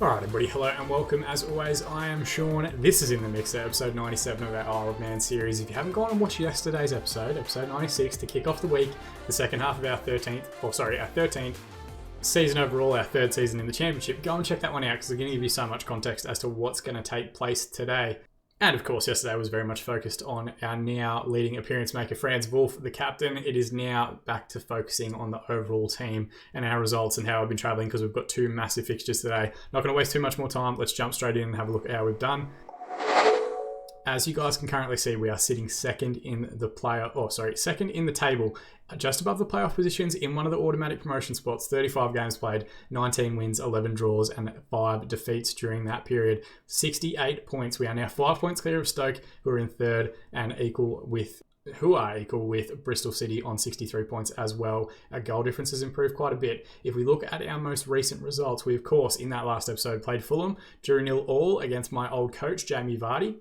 Alright everybody, hello and welcome. As always, I am Sean. This is In The Mixer, episode 97 of our Isle of Man series. If you haven't gone and watched yesterday's episode 96, to kick off the week, the second half of our 13th season overall, our third season in the championship, go and check that one out because it's going to give you so much context as to what's going to take place today. And of course, yesterday was very much focused on our now leading appearance maker, Franz Wolf, the captain. It is now back to focusing on the overall team and our results and how I've been travelling because we've got two massive fixtures today. Not going to waste too much more time. Let's jump straight in and have a look at how we've done. As you guys can currently see, we are sitting second in the table, just above the playoff positions in one of the automatic promotion spots. 35 games played, 19 wins, 11 draws, and 5 defeats during that period. 68 points. We are now 5 points clear of Stoke, who are in third and equal with Bristol City on 63 points as well. Our goal difference has improved quite a bit. If we look at our most recent results, we of course in that last episode played Fulham, drew 0-0 against my old coach Jamie Vardy.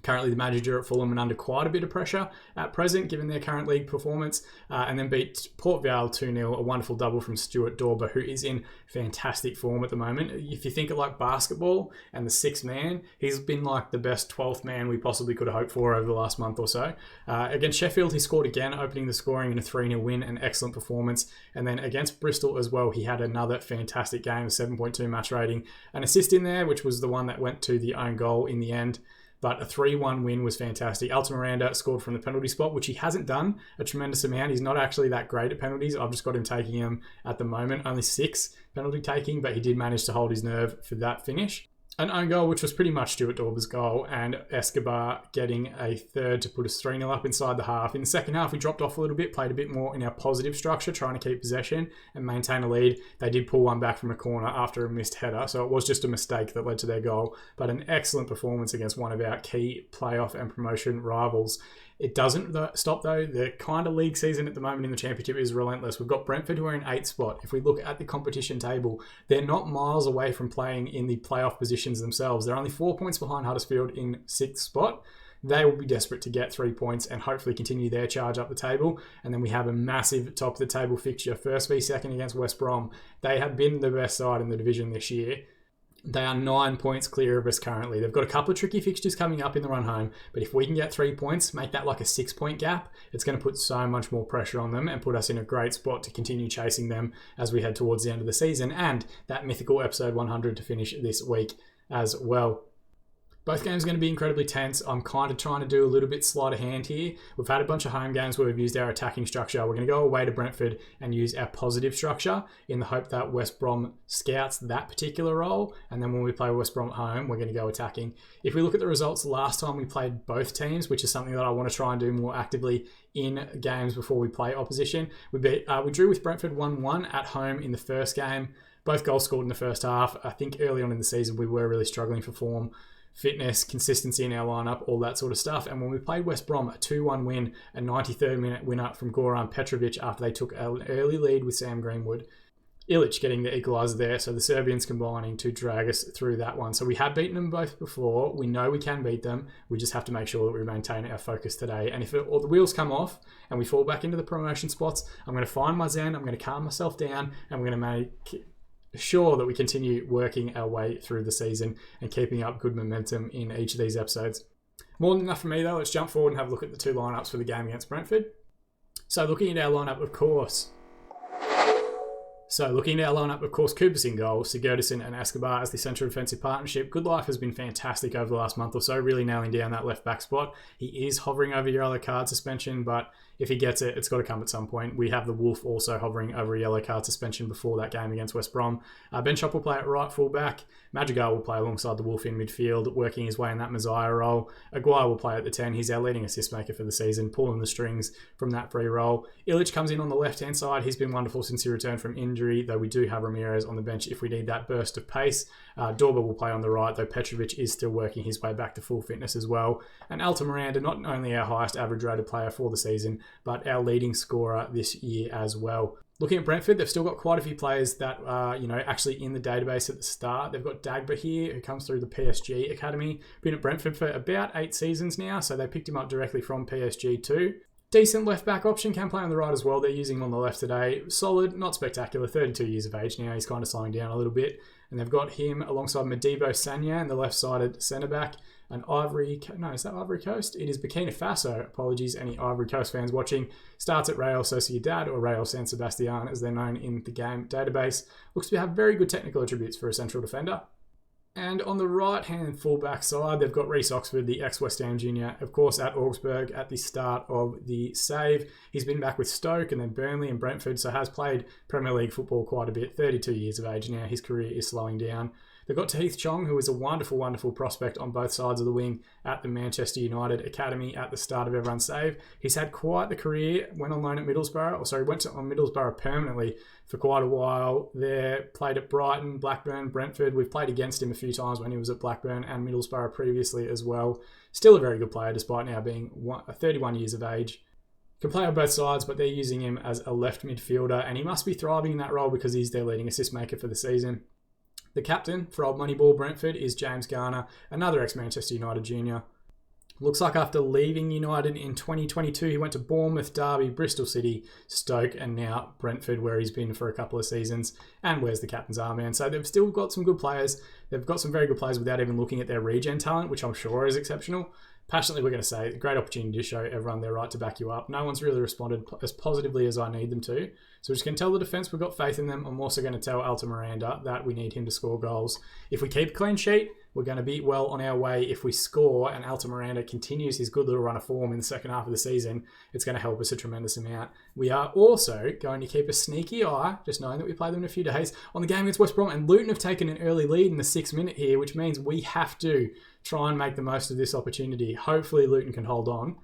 Currently the manager at Fulham and under quite a bit of pressure at present, given their current league performance, and then beat Port Vale 2-0, a wonderful double from Stuart Dorber, who is in fantastic form at the moment. If you think of like basketball and the sixth man, he's been like the best 12th man we possibly could have hoped for over the last month or so. Against Sheffield, he scored again, opening the scoring in a 3-0 win, an excellent performance. And then against Bristol as well, he had another fantastic game, a 7.2 match rating, an assist in there, which was the one that went to the own goal in the end. But a 3-1 win was fantastic. Alton Miranda scored from the penalty spot, which he hasn't done a tremendous amount. He's not actually that great at penalties. I've just got him taking him at the moment. Only 6 penalty taking, but he did manage to hold his nerve for that finish. An own goal, which was pretty much Stuart Dorber's goal, and Escobar getting a third to put us 3-0 up inside the half. In the second half, we dropped off a little bit, played a bit more in our positive structure, trying to keep possession and maintain a lead. They did pull one back from a corner after a missed header, so it was just a mistake that led to their goal, but an excellent performance against one of our key playoff and promotion rivals. It doesn't stop though. The kind of league season at the moment in the championship is relentless. We've got Brentford who are in 8th spot. If we look at the competition table, they're not miles away from playing in the playoff positions themselves. They're only 4 points behind Huddersfield in 6th spot. They will be desperate to get 3 points and hopefully continue their charge up the table. And then we have a massive top of the table fixture, first v second against West Brom. They have been the best side in the division this year. They are 9 points clear of us currently. They've got a couple of tricky fixtures coming up in the run home, but if we can get 3 points, make that like a 6-point gap, it's going to put so much more pressure on them and put us in a great spot to continue chasing them as we head towards the end of the season, and that mythical episode 100 to finish this week as well. Both games are going to be incredibly tense. I'm kind of trying to do a little bit sleight of hand here. We've had a bunch of home games where we've used our attacking structure. We're going to go away to Brentford and use our positive structure in the hope that West Brom scouts that particular role. And then when we play West Brom at home, we're going to go attacking. If we look at the results last time we played both teams, which is something that I want to try and do more actively in games before we play opposition, we drew with Brentford 1-1 at home in the first game. Both goals scored in the first half. I think early on in the season, we were really struggling for form, fitness, consistency in our lineup, all that sort of stuff. And when we played West Brom, a 2-1 win, a 93rd minute winner from Goran Petrovic after they took an early lead with Sam Greenwood. Ilic getting the equaliser there, so the Serbians combining to drag us through that one. So we have beaten them both before. We know we can beat them. We just have to make sure that we maintain our focus today. And if all the wheels come off and we fall back into the promotion spots, I'm going to find my zen, I'm going to calm myself down, and we're going to make sure that we continue working our way through the season and keeping up good momentum in each of these episodes. More than enough for me though, let's jump forward and have a look at the 2 lineups for the game against Brentford. So looking at our lineup, of course, Cooper's in goal, Sigurdsson and Escobar as the central defensive partnership. Goodlife has been fantastic over the last month or so, really nailing down that left back spot. He is hovering over yellow card suspension, but if he gets it, it's got to come at some point. We have the Wolf also hovering over a yellow card suspension before that game against West Brom. Ben Chop will play at right full back. Madrigal will play alongside the Wolf in midfield, working his way in that Messiah role. Aguirre will play at the 10. He's our leading assist maker for the season, pulling the strings from that free role. Ilic comes in on the left-hand side. He's been wonderful since he returned from injury, though we do have Ramirez on the bench if we need that burst of pace. Dorber will play on the right, though Petrovic is still working his way back to full fitness as well. And Alton Miranda, not only our highest average rated player for the season, but our leading scorer this year as well. Looking at Brentford, they've still got quite a few players that are, actually in the database at the start. They've got Dagba here, who comes through the PSG Academy. Been at Brentford for about 8 seasons now, so they picked him up directly from PSG too. Decent left-back option, can play on the right as well. They're using him on the left today. Solid, not spectacular, 32 years of age now. He's kind of slowing down a little bit. And they've got him alongside Madibo Sanya and the left-sided centre-back. Is that Ivory Coast? It is Burkina Faso. Apologies, any Ivory Coast fans watching. Starts at Real Sociedad, or Real San Sebastian, as they're known in the game database. Looks to have very good technical attributes for a central defender. And on the right-hand fullback side, they've got Reece Oxford, the ex-West Ham junior, of course, at Augsburg at the start of the save. He's been back with Stoke and then Burnley and Brentford, so has played Premier League football quite a bit. 32 years of age now. His career is slowing down. They've got Tahith Chong, who is a wonderful, wonderful prospect on both sides of the wing at the Manchester United Academy at the start of everyone's save. He's had quite the career, went on loan at Middlesbrough, went on Middlesbrough permanently for quite a while there, played at Brighton, Blackburn, Brentford. We've played against him a few times when he was at Blackburn and Middlesbrough previously as well. Still a very good player despite now being 31 years of age. Can play on both sides, but they're using him as a left midfielder, and he must be thriving in that role because he's their leading assist maker for the season. The captain for Old Moneyball Brentford is James Garner, another ex-Manchester United junior. Looks like after leaving United in 2022, he went to Bournemouth, Derby, Bristol City, Stoke, and now Brentford, where he's been for a couple of seasons, and wears the captain's armband. So they've still got some good players. They've got some very good players without even looking at their regen talent, which I'm sure is exceptional. Passionately, we're going to say, great opportunity to show everyone their right to back you up. No one's really responded as positively as I need them to. So we're just going to tell the defence we've got faith in them. I'm also going to tell Alta Miranda that we need him to score goals. If we keep a clean sheet, we're going to be well on our way. If we score and Alta Miranda continues his good little run of form in the second half of the season, it's going to help us a tremendous amount. We are also going to keep a sneaky eye, just knowing that we play them in a few days, on the game against West Brom. And Luton have taken an early lead in the 6th minute here, which means we have to try and make the most of this opportunity. Hopefully Luton can hold on.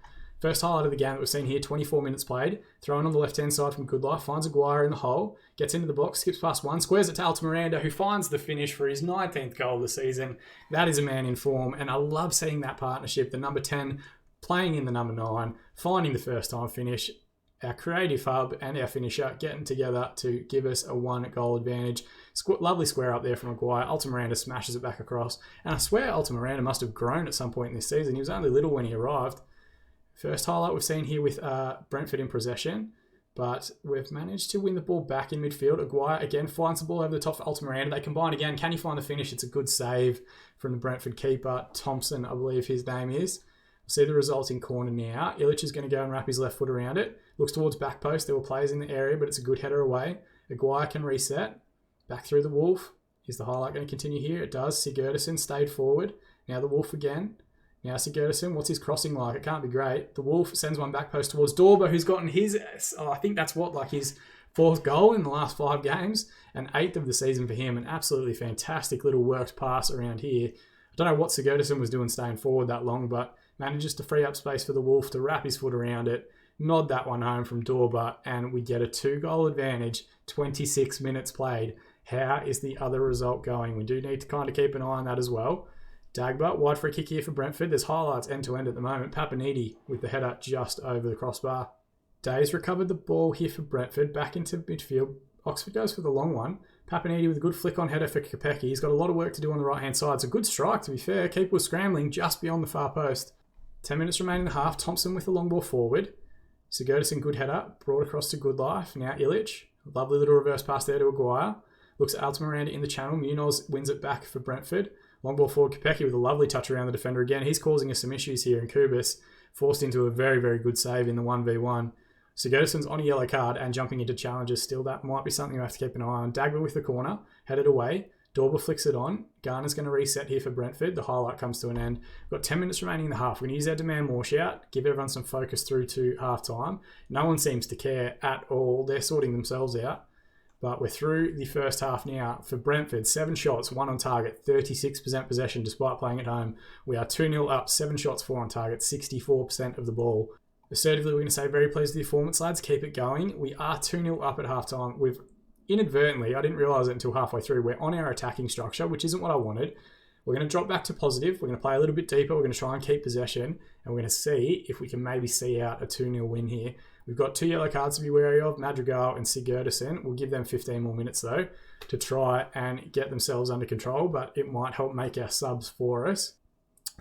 First highlight of the game that we've seen here, 24 minutes played. Thrown on the left-hand side from Goodlife, finds Aguirre in the hole, gets into the box, skips past one, squares it to Alta Miranda, who finds the finish for his 19th goal of the season. That is a man in form, and I love seeing that partnership, the number 10 playing in the number 9, finding the first-time finish. Our creative hub and our finisher getting together to give us a 1-goal advantage. Lovely square up there from Aguirre. Alta Miranda smashes it back across. And I swear Alta Miranda must have grown at some point in this season. He was only little when he arrived. First highlight we've seen here with Brentford in possession. But we've managed to win the ball back in midfield. Aguirre again finds the ball over the top for Alta Miranda. They combine again. Can he find the finish? It's a good save from the Brentford keeper. Thompson, I believe his name is. See the resulting corner now. Illich is going to go and wrap his left foot around it. Looks towards back post. There were players in the area, but it's a good header away. Aguirre can reset. Back through the Wolf. Is the highlight going to continue here? It does. Sigurdsson stayed forward. Now the Wolf again. Now Sigurdsson. What's his crossing like? It can't be great. The Wolf sends one back post towards Dorber, who's gotten his, I think that's his 4th goal in the last 5 games. And 8th of the season for him. An absolutely fantastic little worked pass around here. I don't know what Sigurdsson was doing staying forward that long, but manages to free up space for the Wolf to wrap his foot around it, nod that one home from Dorber, and we get a 2-goal advantage, 26 minutes played. How is the other result going? We do need to kind of keep an eye on that as well. Dagba, wide free kick here for Brentford. There's highlights end-to-end at the moment. Papanidi with the header just over the crossbar. Days recovered the ball here for Brentford, back into midfield. Oxford goes for the long one. Papanidi with a good flick on header for Kopecky. He's got a lot of work to do on the right-hand side. It's a good strike, to be fair. Keeper was scrambling just beyond the far post. 10 minutes remaining in the half. Thompson with the long ball forward. Sigurdsson, good header. Brought across to Goodlife. Now Illich. Lovely little reverse pass there to Aguirre. Looks at Alta Miranda in the channel. Munoz wins it back for Brentford. Long ball forward. Kopecky with a lovely touch around the defender again. He's causing us some issues here. And Kubis forced into a very, very good save in the 1v1. Sigurdsson's on a yellow card and jumping into challenges still. That might be something we have to keep an eye on. Dagba with the corner. Headed away. Dorber flicks it on. Garner's going to reset here for Brentford. The highlight comes to an end. We've got 10 minutes remaining in the half. We're going to use our demand more shout, give everyone some focus through to half time. No one seems to care at all. They're sorting themselves out. But we're through the first half now. For Brentford, 7 shots, 1 on target, 36% possession despite playing at home. We are 2-0 up, 7 shots, 4 on target, 64% of the ball. Assertively, we're going to say very pleased with the performance, lads. Keep it going. We are 2-0 up at half time. We've inadvertently, I didn't realise it until halfway through, we're on our attacking structure, which isn't what I wanted. We're going to drop back to positive. We're going to play a little bit deeper. We're going to try and keep possession. And we're going to see if we can maybe see out a 2-0 win here. We've got 2 yellow cards to be wary of, Madrigal and Sigurdsson. We'll give them 15 more minutes, though, to try and get themselves under control, but it might help make our subs for us.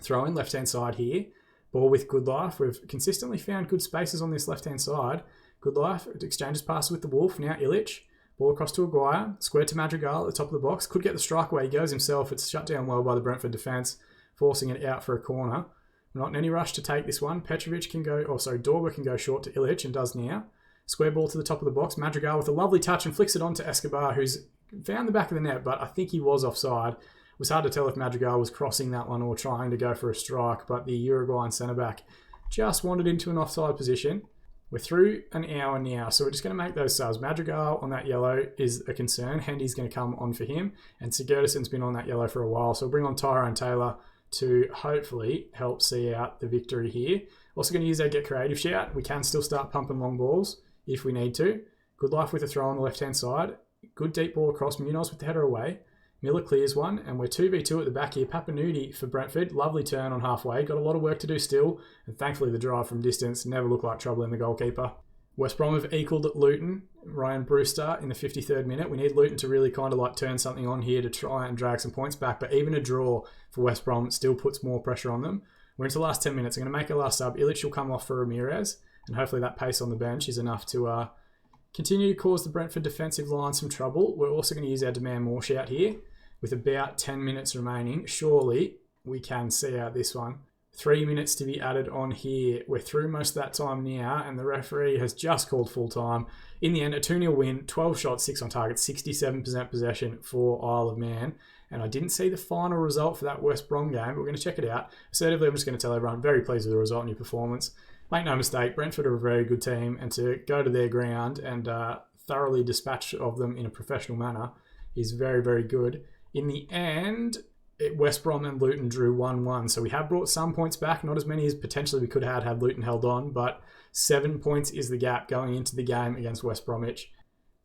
Throw in left-hand side here. Ball with Goodlife. We've consistently found good spaces on this left-hand side. Goodlife exchanges passes with the Wolf. Now Illich. Ball across to Aguirre. Square to Madrigal at the top of the box. Could get the strike away. He goes himself. It's shut down well by the Brentford defence, forcing it out for a corner. We're not in any rush to take this one. Petrovic can go, Dorber can go short to Ilic and does now. Square ball to the top of the box. Madrigal with a lovely touch and flicks it on to Escobar, who's found the back of the net, but I think he was offside. It was hard to tell if Madrigal was crossing that one or trying to go for a strike, but the Uruguayan centre-back just wandered into an offside position. We're through an hour now, so we're just going to make those subs. Madrigal on that yellow is a concern. Hendy's going to come on for him, and Sigurdsson's been on that yellow for a while, so we'll bring on Tyrone Taylor to hopefully help see out the victory here. Also going to use our Get Creative shout. We can still start pumping long balls if we need to. Good life with a throw on the left-hand side. Good deep ball across. Munoz with the header away. Miller clears one, and we're 2v2 at the back here. Papanuti for Brentford. Lovely turn on halfway. Got a lot of work to do still, and thankfully the drive from distance never looked like trouble in the goalkeeper. West Brom have equalled Luton. Ryan Brewster in the 53rd minute. We need Luton to really kind of like turn something on here to try and drag some points back, but even a draw for West Brom still puts more pressure on them. We're into the last 10 minutes. I'm going to make a last sub. Ilic will come off for Ramirez, and hopefully that pace on the bench is enough to continue to cause the Brentford defensive line some trouble. We're also going to use our demand more shout here. With about 10 minutes remaining, surely we can see out this one. 3 minutes to be added on here. We're through most of that time now, and the referee has just called full time. In the end, a 2-0 win, 12 shots, 6 on target, 67% possession for Isle of Man. And I didn't see the final result for that West Brom game, but we're going to check it out. Assertively, I'm just going to tell everyone, very pleased with the result and your performance. Make no mistake, Brentford are a very good team, and to go to their ground and thoroughly dispatch of them in a professional manner is very, very good. In the end, West Brom and Luton drew 1-1. So we have brought some points back, not as many as potentially we could have had Luton held on, but 7 points is the gap going into the game against West Bromwich.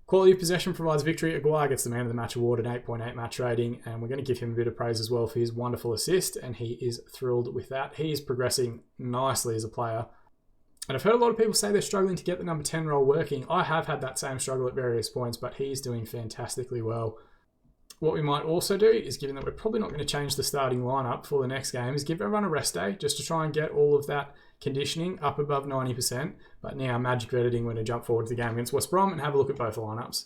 Quality of possession provides victory. Aguirre gets the man of the match award, an 8.8 match rating, and we're going to give him a bit of praise as well for his wonderful assist, and he is thrilled with that. He is progressing nicely as a player. And I've heard a lot of people say they're struggling to get the number 10 role working. I have had that same struggle at various points, but he's doing fantastically well. What we might also do is, given that we're probably not going to change the starting lineup for the next game, is give everyone a rest day just to try and get all of that conditioning up above 90%. But now, magic editing, we're going to jump forward to the game against West Brom and have a look at both lineups.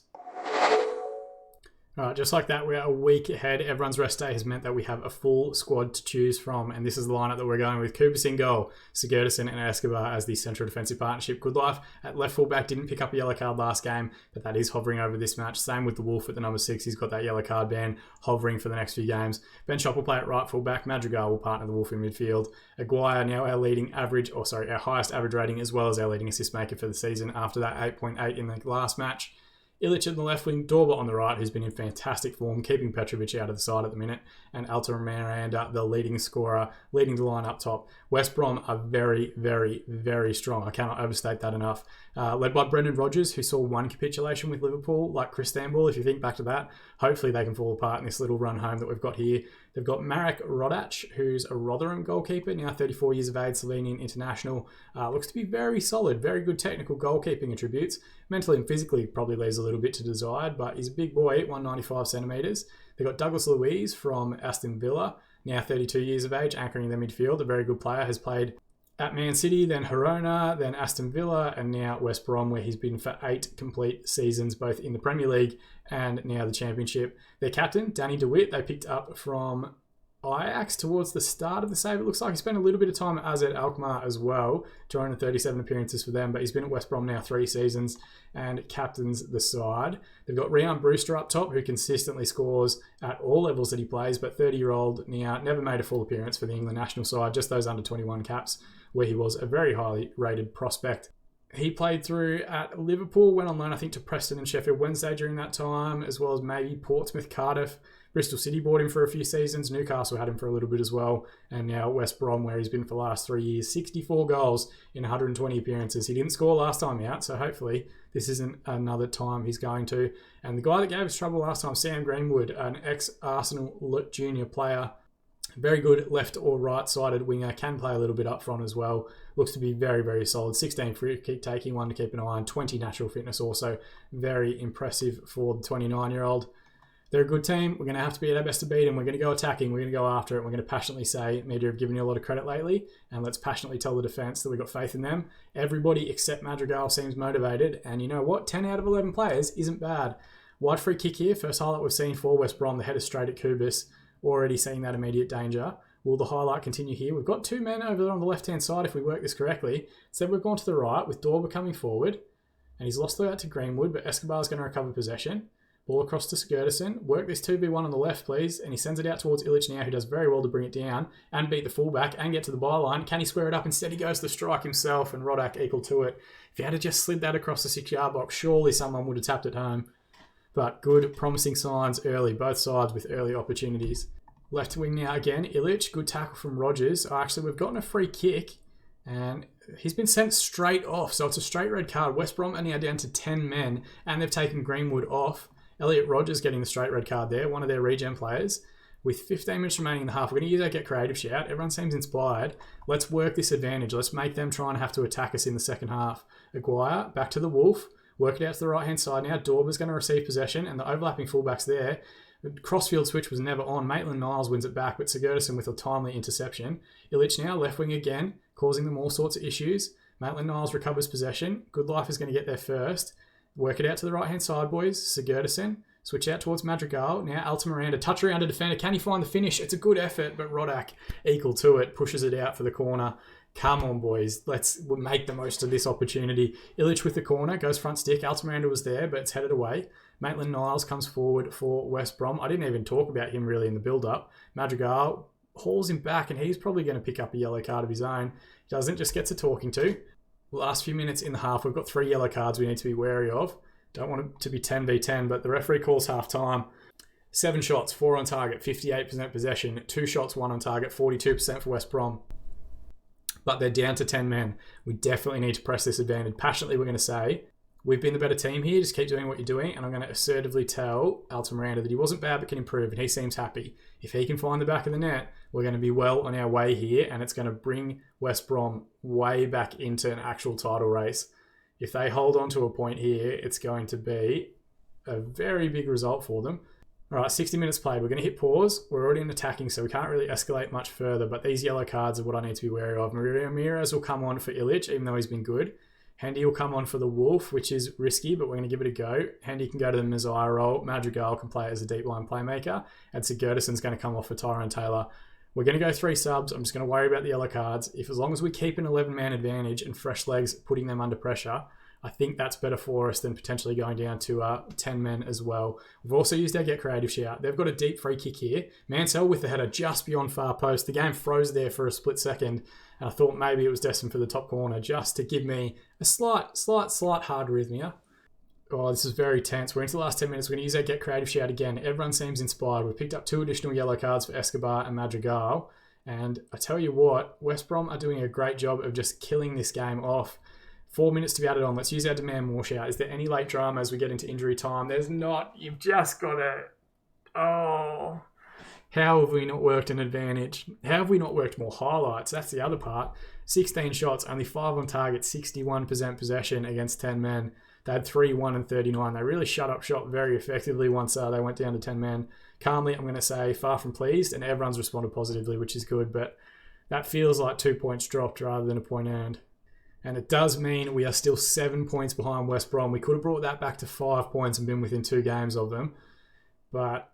All right, just like that, we're a week ahead. Everyone's rest day has meant that we have a full squad to choose from, and this is the lineup that we're going with. Kubas in goal, Sigurdasson and Escobar as the central defensive partnership. Good life at left fullback, didn't pick up a yellow card last game, but that is hovering over this match. Same with the Wolf at the number 6. He's got that yellow card ban hovering for the next few games. Ben Shop will play at right fullback. Madrigal will partner the Wolf in midfield. Aguirre now our our highest average rating, as well as our leading assist maker for the season after that 8.8 in the last match. Ilic in the left wing, Dorber on the right, who's been in fantastic form, keeping Petrovic out of the side at the minute, and Alta Miranda, the leading scorer, leading the line up top. West Brom are very, very, very strong. I cannot overstate that enough. Led by Brendan Rodgers, who saw one capitulation with Liverpool, like Chris Istanbul. If you think back to that, hopefully they can fall apart in this little run home that we've got here. They've got Marek Rodac, who's a Rotherham goalkeeper, now 34 years of age, Slovenian international. Looks to be very solid, very good technical goalkeeping attributes. Mentally and physically probably leaves a little bit to desired, but he's a big boy, 195 centimetres. They've got Douglas Luiz from Aston Villa, now 32 years of age, anchoring their midfield. A very good player, has played at Man City, then Girona, then Aston Villa, and now West Brom, where he's been for 8 complete seasons, both in the Premier League and now the Championship. Their captain, Danny DeWitt, they picked up from Ajax towards the start of the save. It looks like he spent a little bit of time at AZ Alkmaar as well, 237 appearances for them, but he's been at West Brom now 3 seasons and captains the side. They've got Ryan Brewster up top, who consistently scores at all levels that he plays, but 30-year-old now, never made a full appearance for the England national side, just those under 21 caps, where he was a very highly rated prospect. He played through at Liverpool, went on loan, I think, to Preston and Sheffield Wednesday during that time, as well as maybe Portsmouth, Cardiff. Bristol City bought him for a few seasons. Newcastle had him for a little bit as well. And now West Brom, where he's been for the last 3 years. 64 goals in 120 appearances. He didn't score last time out, so hopefully this isn't another time he's going to. And the guy that gave us trouble last time, Sam Greenwood, an ex-Arsenal junior player, very good left or right-sided winger, can play a little bit up front as well. Looks to be very, very solid. 16 free kick taking, 1 to keep an eye on, 20 natural fitness also. Very impressive for the 29-year-old. They're a good team. We're going to have to be at our best to beat them. We're going to go attacking. We're going to go after it. We're going to passionately say, media have given you a lot of credit lately, and let's passionately tell the defence that we've got faith in them. Everybody except Madrigal seems motivated, and you know what? 10 out of 11 players isn't bad. Wide free kick here. First highlight we've seen for West Brom. The header straight at Kubis. Already seeing that immediate danger. Will the highlight continue here? We've got two men over there on the left-hand side if we work this correctly. Instead, we've gone to the right with Dorber coming forward, and he's lost the out to Greenwood, but Escobar's going to recover possession. Ball across to Skirtison. Work this 2v1 on the left, please. And he sends it out towards Ilic now, who does very well to bring it down and beat the fullback and get to the byline. Can he square it up? Instead, he goes to strike himself, and Rodak equal to it. If he had just slid that across the 6-yard box, surely someone would have tapped it home. But good, promising signs early, both sides with early opportunities. Left wing now again, Ilic. Good tackle from Rogers. Actually, we've gotten a free kick, and he's been sent straight off. So it's a straight red card. West Brom are now down to 10 men, and they've taken Greenwood off. Elliot Rogers getting the straight red card there, one of their regen players. With 15 minutes remaining in the half, we're going to use our get creative shout. Everyone seems inspired. Let's work this advantage. Let's make them try and have to attack us in the second half. Aguirre, back to the Wolf. Work it out to the right-hand side now. Dorber's going to receive possession, and the overlapping fullbacks there. Crossfield switch was never on. Maitland-Niles wins it back, but Sigurdsson with a timely interception. Ilic now, left wing again, causing them all sorts of issues. Maitland-Niles recovers possession. Good Life is going to get there first. Work it out to the right-hand side, boys. Sigurdsson. Switch out towards Madrigal. Now Altamiranda. Touch around a defender. Can he find the finish? It's a good effort, but Rodak equal to it. Pushes it out for the corner. Come on, boys. Let's make the most of this opportunity. Ilic with the corner. Goes front stick. Altamiranda was there, but it's headed away. Maitland-Niles comes forward for West Brom. I didn't even talk about him really in the build-up. Madrigal hauls him back, and he's probably going to pick up a yellow card of his own. He doesn't, just gets a talking to. Last few minutes in the half, we've got 3 yellow cards we need to be wary of. Don't want it to be 10v10, but the referee calls half-time. 7 shots, 4 on target, 58% possession. 2 shots, 1 on target, 42% for West Brom. But they're down to 10 men. We definitely need to press this advantage. Passionately, we're going to say, we've been the better team here. Just keep doing what you're doing. And I'm going to assertively tell Altamiranda that he wasn't bad but can improve, and he seems happy. If he can find the back of the net, we're going to be well on our way here, and it's going to bring West Brom way back into an actual title race. If they hold on to a point here, it's going to be a very big result for them. All right, 60 minutes played. We're going to hit pause. We're already in attacking, so we can't really escalate much further, but these yellow cards are what I need to be wary of. Ramirez will come on for Ilic, even though he's been good. Handy will come on for the Wolf, which is risky, but we're going to give it a go. Handy can go to the Messiah role. Madrigal can play as a deep line playmaker. And Sigurdsson's going to come off for Tyrone Taylor. We're going to go 3 subs. I'm just going to worry about the yellow cards. As long as we keep an 11-man advantage and fresh legs putting them under pressure, I think that's better for us than potentially going down to 10 men as well. We've also used our get creative shout. They've got a deep free kick here. Mansell with the header just beyond far post. The game froze there for a split second, and I thought maybe it was destined for the top corner just to give me a slight hard arrhythmia. Oh, this is very tense. We're into the last 10 minutes. We're going to use our get creative shout again. Everyone seems inspired. We've picked up 2 additional yellow cards for Escobar and Madrigal. And I tell you what, West Brom are doing a great job of just killing this game off. 4 minutes to be added on. Let's use our demand more shout. Is there any late drama as we get into injury time? There's not. You've just got to... Oh... How have we not worked an advantage? How have we not worked more highlights? That's the other part. 16 shots, only 5 on target, 61% possession against 10 men. They had 3, 1, and 39. They really shut up shop very effectively once they went down to 10 men. Calmly, I'm going to say far from pleased, and everyone's responded positively, which is good, but that feels like 2 points dropped rather than a point earned. And it does mean we are still 7 points behind West Brom. We could have brought that back to 5 points and been within 2 games of them, but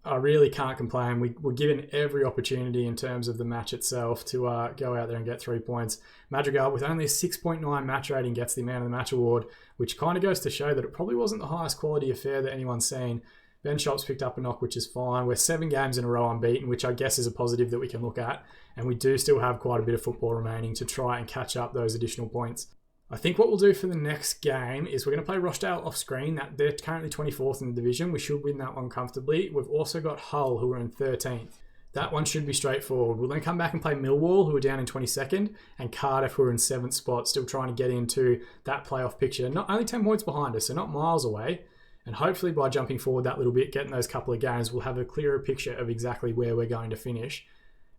I really can't complain. We were given every opportunity in terms of the match itself to go out there and get 3 points. Madrigal, with only a 6.9 match rating, gets the Man of the Match award, which kind of goes to show that it probably wasn't the highest quality affair that anyone's seen. Ben Shop's picked up a knock, which is fine. We're 7 games in a row unbeaten, which I guess is a positive that we can look at. And we do still have quite a bit of football remaining to try and catch up those additional points. I think what we'll do for the next game is we're going to play Rochdale off screen. They're currently 24th in the division. We should win that one comfortably. We've also got Hull, who are in 13th. That one should be straightforward. We'll then come back and play Millwall, who are down in 22nd, and Cardiff, who are in 7th spot, still trying to get into that playoff picture. Not only 10 points behind us, so not miles away. And hopefully by jumping forward that little bit, getting those couple of games, we'll have a clearer picture of exactly where we're going to finish.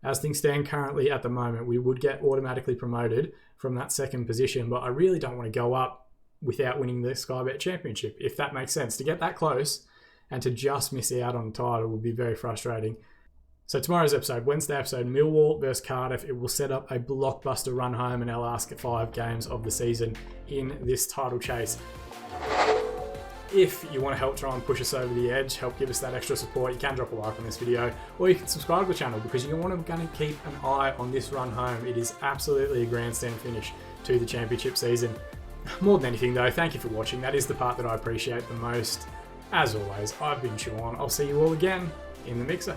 As things stand currently at the moment, we would get automatically promoted from that second position, but I really don't want to go up without winning the Sky Bet Championship, if that makes sense. To get that close and to just miss out on the title would be very frustrating. So tomorrow's episode, Wednesday episode, Millwall versus Cardiff. It will set up a blockbuster run home in our last 5 games of the season in this title chase. If you want to help try and push us over the edge, help give us that extra support, you can drop a like on this video, or you can subscribe to the channel because you're going to keep an eye on this run home. It is absolutely a grandstand finish to the championship season. More than anything though, thank you for watching. That is the part that I appreciate the most. As always, I've been Sean. I'll see you all again in the mixer.